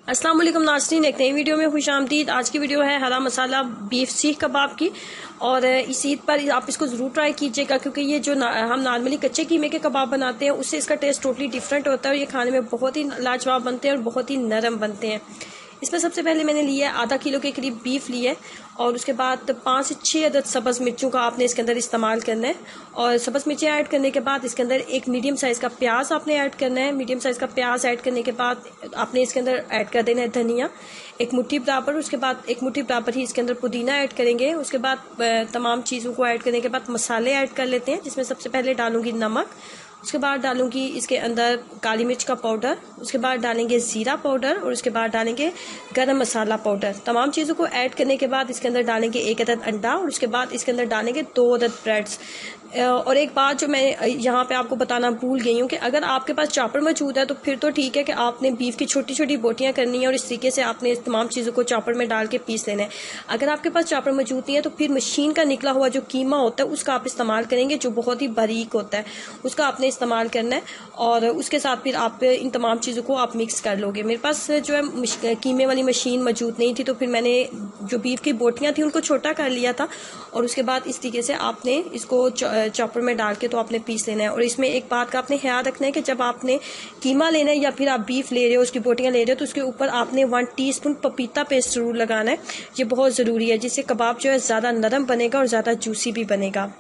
अस्सलाम वालेकुम नाज़रीन, एक नई वीडियो में खुशामदीद। आज की वीडियो है हरा मसाला बीफ सीख कबाब की। और इस ईद पर आप इसको ज़रूर ट्राई कीजिएगा, क्योंकि ये जो हम नॉर्मली कच्चे कीमे के कबाब बनाते हैं उससे इसका टेस्ट टोटली डिफरेंट होता है और ये खाने में बहुत ही लाजवाब बनते हैं और बहुत ही नरम बनते हैं। इसमें सबसे पहले मैंने लिया है आधा किलो के करीब बीफ लिया है, और उसके बाद 5 से 6 अदद सब्ज़ मिर्चों का आपने इसके अंदर इस्तेमाल करना है। और सब्ज़ मिर्चें ऐड करने के बाद इसके अंदर एक मीडियम साइज़ का प्याज आपने ऐड करना है। मीडियम साइज़ का प्याज ऐड करने के बाद आपने इसके अंदर ऐड कर देना है धनिया एक मुट्ठी बराबर। उसके बाद एक मुट्ठी बराबर ही इसके अंदर पुदीना ऐड करेंगे। उसके बाद तमाम चीज़ों को ऐड करने के बाद मसाले ऐड कर लेते हैं, जिसमें सबसे पहले डालूंगी नमक। उसके बाद डालूंगी इसके अंदर काली मिर्च का पाउडर। उसके बाद डालेंगे ज़ीरा पाउडर और उसके बाद डालेंगे गरम मसाला पाउडर। तमाम चीज़ों को ऐड करने के बाद इसके अंदर डालेंगे 1 अदद अंडा और उसके बाद इसके अंदर डालेंगे 2 अदद ब्रेड्स। और एक बात जो मैं यहाँ पे आपको बताना भूल गई हूँ कि अगर आपके पास चॉपर मौजूद है तो फिर तो ठीक है कि आपने बीफ की छोटी छोटी बोटियाँ करनी है और इस तरीके से आपने इस तमाम चीज़ों को चॉपर में डाल के पीस लेना है। अगर आपके पास चॉपर मौजूद नहीं है तो फिर मशीन का निकला हुआ जो कीमा होता है उसका आप इस्तेमाल करेंगे, जो बहुत ही बारीक होता है, उसका आपने इस्तेमाल करना है। और उसके साथ फिर आप इन तमाम चीज़ों को आप मिक्स कर लोगे। मेरे पास जो है कीमे वाली मशीन मौजूद नहीं थी, तो फिर मैंने जो बीफ की बोटियाँ थी उनको छोटा कर लिया था और उसके बाद इस तरीके से आपने इसको चॉपर में डाल के तो आपने पीस लेना है। और इसमें एक बात का आपने ख्याल रखना है कि जब आपने कीमा लेना है या फिर आप बीफ ले रहे हो, उसकी बोटियां ले रहे हो, तो उसके ऊपर आपने 1 टीस्पून पपीता पेस्ट जरूर लगाना है। ये बहुत ज़रूरी है, जिससे कबाब जो है ज़्यादा नरम बनेगा और ज़्यादा जूसी भी बनेगा।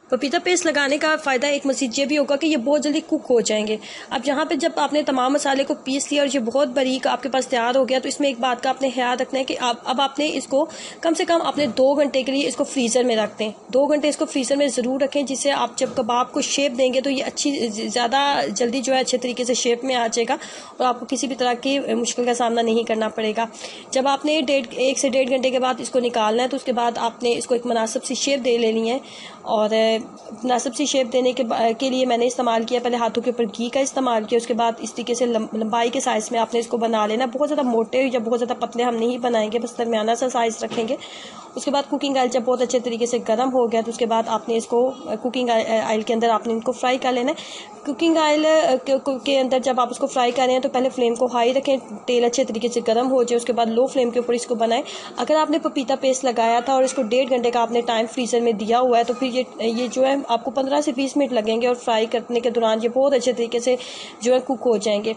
पपीता पेस्ट लगाने का फ़ायदा एक मज़ीद ये भी होगा कि ये बहुत जल्दी कुक हो जाएंगे। अब यहाँ पे जब आपने तमाम मसाले को पीस लिया और ये बहुत बारीक आपके पास तैयार हो गया, तो इसमें एक बात का आपने ख्याल रखना है कि अब आपने इसको कम से कम अपने 2 घंटे के लिए इसको फ्रीज़र में रख दें। 2 घंटे इसको फ्रीज़र में ज़रूर रखें, जिससे आप जब कबाब को शेप देंगे तो ये अच्छी ज़्यादा जल्दी जो है अच्छे तरीके से शेप में आ जाएगा और आपको किसी भी तरह की मुश्किल का सामना नहीं करना पड़ेगा। जब आपने 1 से 1.5 घंटे के बाद इसको निकालना है, तो उसके बाद आपने इसको एक मुनासिब सी शेप दे लेनी है। और मुनासिब सी शेप देने के लिए मैंने इस्तेमाल किया, पहले हाथों के ऊपर घी का इस्तेमाल किया। उसके बाद इस तरीके से लंबाई के साइज़ में आपने इसको बना लेना। बहुत ज़्यादा मोटे या बहुत ज़्यादा पतले हम नहीं बनाएंगे, बस दरमियाना सा साइज़ रखेंगे। उसके बाद कुकिंग ऑयल जब बहुत अच्छे तरीके से गर्म हो गया, तो उसके बाद आपने इसको कुकिंग ऑयल के अंदर आपने इनको फ्राई कर लेना है। कुकिंग ऑयल के अंदर जब आप उसको फ्राई करें तो पहले फ्लेम को हाई रखें, तेल अच्छे तरीके से गर्म हो जाए। उसके बाद लो फ्लेम के ऊपर इसको बनाएं। अगर आपने पपीता पेस्ट लगाया था और इसको 1.5 घंटे का आपने टाइम फ्रीज़र में दिया हुआ है, तो फिर ये जो है आपको 15 से 20 मिनट लगेंगे और फ्राई करने के दौरान ये बहुत अच्छे तरीके से जो है कुक हो जाएंगे।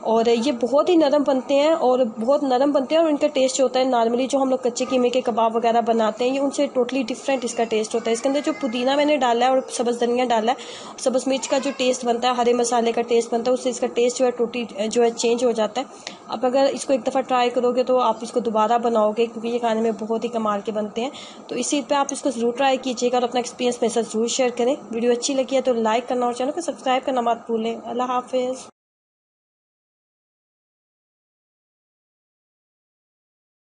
और ये बहुत ही नरम बनते हैं और बहुत नरम बनते हैं और इनका टेस्ट होता है नॉर्मली जो हम लोग कच्चे कीमे के कबाब वगैरह बनाते हैं, ये उनसे टोटली डिफरेंट इसका टेस्ट होता है। इसके अंदर जो पुदीना मैंने डाला है और सब्ज़ धनिया डाला है, सब्ज़ मिर्च का जो टेस्ट बनता है, हरे मसाले का टेस्ट बनता है, उससे इसका टेस्ट जो है टोटली जो है चेंज हो जाता है। अब अगर इसको एक दफ़ा ट्राई करोगे तो आप इसको दोबारा बनाओगे, क्योंकि ये खाने में बहुत ही कमाल के बनते हैं। तो इसी पे आप इसको ज़रूर ट्राई कीजिएगा और अपना एक्सपीरियंस मेरे साथ ज़रूर शेयर करें। वीडियो अच्छी लगी है तो लाइक करना और चैनल को सब्सक्राइब करना मत भूलें। अल्लाह हाफिज़।